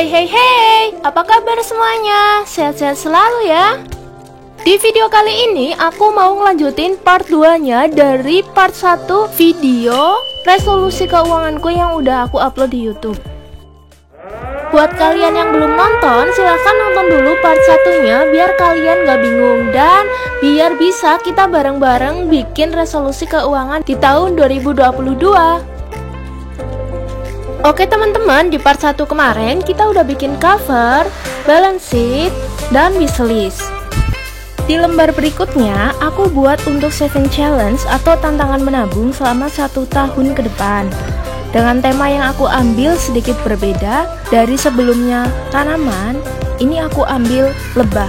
Hey, apa kabar semuanya? Sehat-sehat selalu ya. Di video kali ini aku mau ngelanjutin part 2-nya dari part 1 video resolusi keuanganku yang udah aku upload di YouTube. Buat kalian yang belum nonton, silahkan nonton dulu part 1-nya biar kalian gak bingung dan biar bisa kita bareng-bareng bikin resolusi keuangan di tahun 2022. Oke teman-teman, di part 1 kemarin kita udah bikin cover, balance sheet, dan wishlist. Di lembar berikutnya, aku buat untuk saving challenge atau tantangan menabung selama 1 tahun ke depan. Dengan tema yang aku ambil sedikit berbeda dari sebelumnya tanaman, ini aku ambil lebah.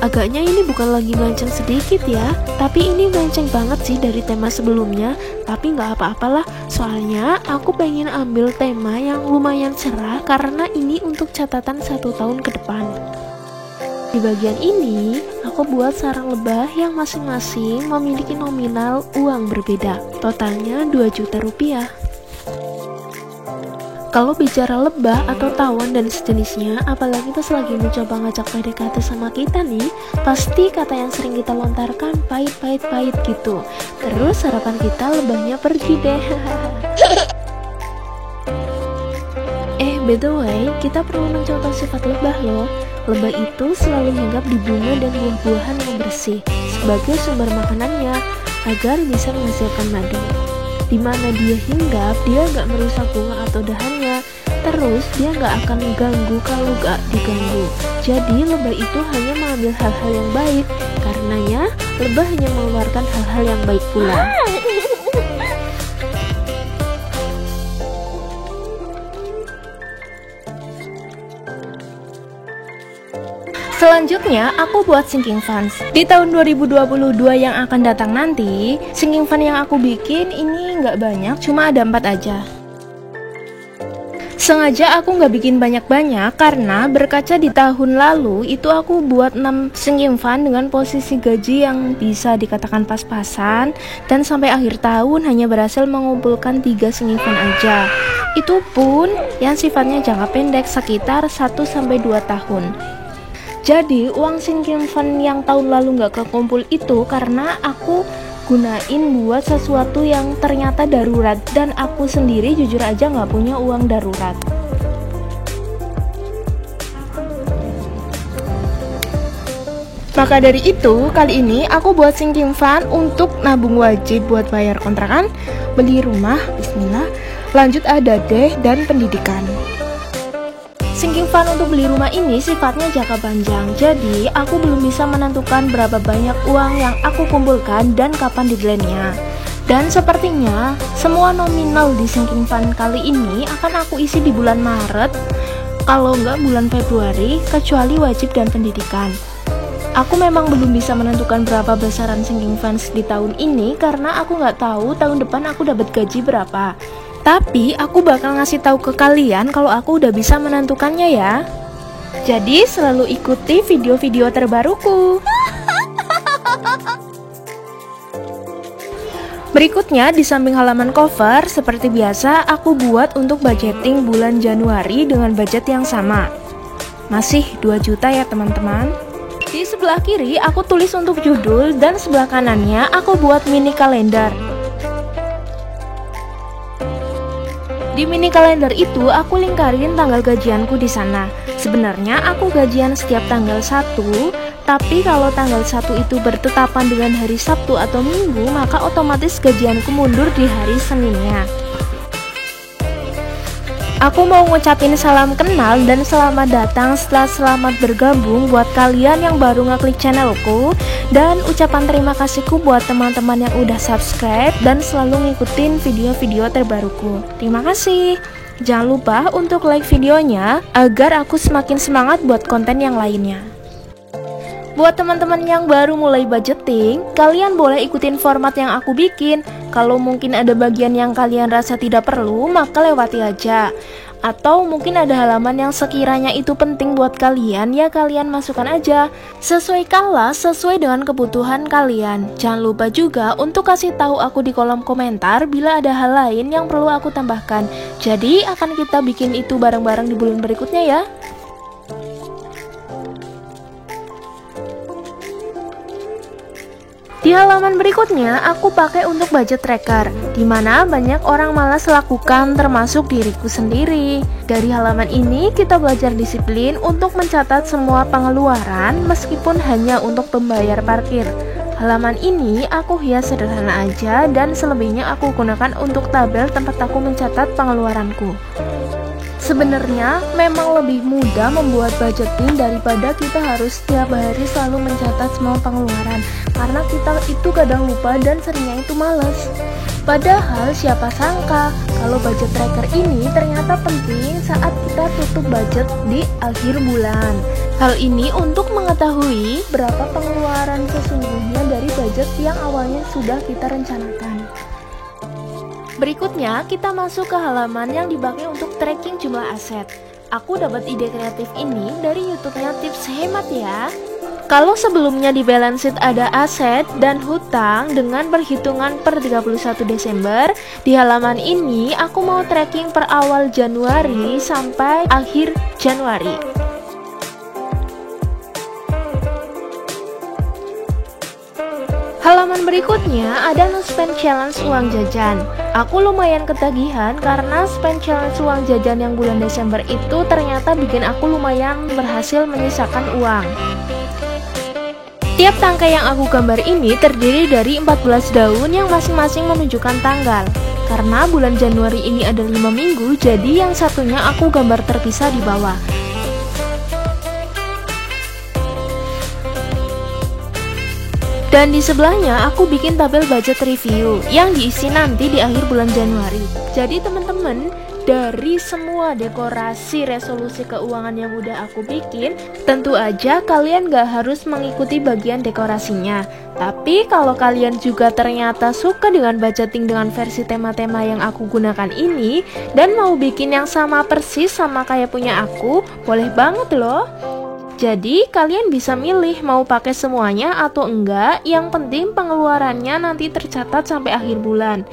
Agaknya ini bukan lagi melenceng sedikit ya, tapi ini melenceng banget sih dari tema sebelumnya. Tapi nggak apa-apalah, soalnya aku pengen ambil tema yang lumayan cerah karena ini untuk catatan 1 tahun ke depan. Di bagian ini, aku buat sarang lebah yang masing-masing memiliki nominal uang berbeda. Totalnya 2 juta rupiah. Kalau bicara lebah atau tawon dan sejenisnya, apalagi pas lagi mencoba ngajak PDKT sama kita nih, pasti kata yang sering kita lontarkan pahit gitu. Terus harapan kita lebahnya pergi deh. By the way, kita perlu mencontoh sifat lebah loh. Lebah itu selalu hinggap di bunga dan buah-buahan yang bersih sebagai sumber makanannya agar bisa menghasilkan madu. Di mana dia hinggap, dia nggak merusak bunga atau dahannya. Terus dia nggak akan mengganggu kalau nggak diganggu. Jadi lebah itu hanya mengambil hal-hal yang baik. Karenanya lebah hanya mengeluarkan hal-hal yang baik pula. Selanjutnya, aku buat sinking funds. Di tahun 2022 yang akan datang nanti, sinking fund yang aku bikin ini nggak banyak, cuma ada 4 aja. Sengaja aku nggak bikin banyak-banyak karena berkaca di tahun lalu itu aku buat 6 sinking fund dengan posisi gaji yang bisa dikatakan pas-pasan, dan sampai akhir tahun hanya berhasil mengumpulkan 3 sinking fund aja. Itu pun yang sifatnya jangka pendek sekitar 1-2 tahun. Jadi uang sinking fund yang tahun lalu nggak kekumpul itu karena aku gunain buat sesuatu yang ternyata darurat, dan aku sendiri jujur aja nggak punya uang darurat. Maka dari itu, kali ini aku buat sinking fund untuk nabung wajib buat bayar kontrakan, beli rumah, bismillah, lanjut ada deh, dan pendidikan. Sinking fund untuk beli rumah ini sifatnya jangka panjang, jadi aku belum bisa menentukan berapa banyak uang yang aku kumpulkan dan kapan deadline-nya. Dan sepertinya semua nominal di sinking fund kali ini akan aku isi di bulan Maret, kalau nggak bulan Februari, kecuali wajib dan pendidikan. Aku memang belum bisa menentukan berapa besaran sinking funds di tahun ini karena aku nggak tahu tahun depan aku dapat gaji berapa. Tapi aku bakal ngasih tahu ke kalian kalau aku udah bisa menentukannya ya. Jadi selalu ikuti video-video terbaruku. Berikutnya di samping halaman cover, seperti biasa aku buat untuk budgeting bulan Januari dengan budget yang sama. Masih 2 juta ya teman-teman. Di sebelah kiri aku tulis untuk judul dan sebelah kanannya aku buat mini kalender. Di mini kalender itu aku lingkarin tanggal gajianku di sana. Sebenarnya aku gajian setiap tanggal 1, tapi kalau tanggal 1 itu bertetapan dengan hari Sabtu atau Minggu, maka otomatis gajianku mundur di hari Seninnya. Aku mau ngucapin salam kenal dan selamat datang setelah selamat bergabung buat kalian yang baru ngeklik channelku, dan ucapan terima kasihku buat teman-teman yang udah subscribe dan selalu ngikutin video-video terbaruku. Terima kasih. Jangan lupa untuk like videonya agar aku semakin semangat buat konten yang lainnya. Buat teman-teman yang baru mulai budgeting, kalian boleh ikutin format yang aku bikin. Kalau mungkin ada bagian yang kalian rasa tidak perlu, maka lewati aja. Atau mungkin ada halaman yang sekiranya itu penting buat kalian, ya kalian masukkan aja. Sesuaikanlah sesuai dengan kebutuhan kalian. Jangan lupa juga untuk kasih tahu aku di kolom komentar bila ada hal lain yang perlu aku tambahkan. Jadi akan kita bikin itu bareng-bareng di bulan berikutnya ya. Di halaman berikutnya, aku pakai untuk budget tracker, dimana banyak orang malas lakukan termasuk diriku sendiri. Dari halaman ini, kita belajar disiplin untuk mencatat semua pengeluaran meskipun hanya untuk pembayar parkir. Halaman ini aku hias sederhana aja dan selebihnya aku gunakan untuk tabel tempat aku mencatat pengeluaranku. Sebenarnya memang lebih mudah membuat budgeting daripada kita harus setiap hari selalu mencatat semua pengeluaran, karena kita itu kadang lupa dan seringnya itu males. Padahal siapa sangka kalau budget tracker ini ternyata penting saat kita tutup budget di akhir bulan. Hal ini untuk mengetahui berapa pengeluaran sesungguhnya dari budget yang awalnya sudah kita rencanakan. Berikutnya, kita masuk ke halaman yang dipakai untuk tracking jumlah aset. Aku dapat ide kreatif ini dari YouTube-nya Tips Hemat ya. Kalau sebelumnya di balance sheet ada aset dan hutang dengan perhitungan per 31 Desember, di halaman ini aku mau tracking per awal Januari sampai akhir Januari. Halaman berikutnya ada no spend challenge uang jajan. Aku lumayan ketagihan karena spend challenge uang jajan yang bulan Desember itu ternyata bikin aku lumayan berhasil menyisakan uang. Tiap tangkai yang aku gambar ini terdiri dari 14 daun yang masing-masing menunjukkan tanggal. Karena bulan Januari ini ada 5 minggu, jadi yang satunya aku gambar terpisah di bawah. Dan di sebelahnya aku bikin tabel budget review yang diisi nanti di akhir bulan Januari. Jadi teman-teman, dari semua dekorasi resolusi keuangan yang udah aku bikin, tentu aja kalian gak harus mengikuti bagian dekorasinya. Tapi kalau kalian juga ternyata suka dengan budgeting dengan versi tema-tema yang aku gunakan ini, dan mau bikin yang sama persis sama kayak punya aku, boleh banget loh. Jadi kalian bisa milih mau pakai semuanya atau enggak, yang penting pengeluarannya nanti tercatat sampai akhir bulan.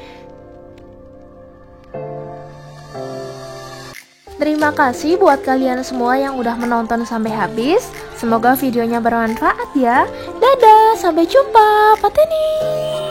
Terima kasih buat kalian semua yang udah menonton sampai habis. Semoga videonya bermanfaat ya. Dadah, sampai jumpa, Pateni.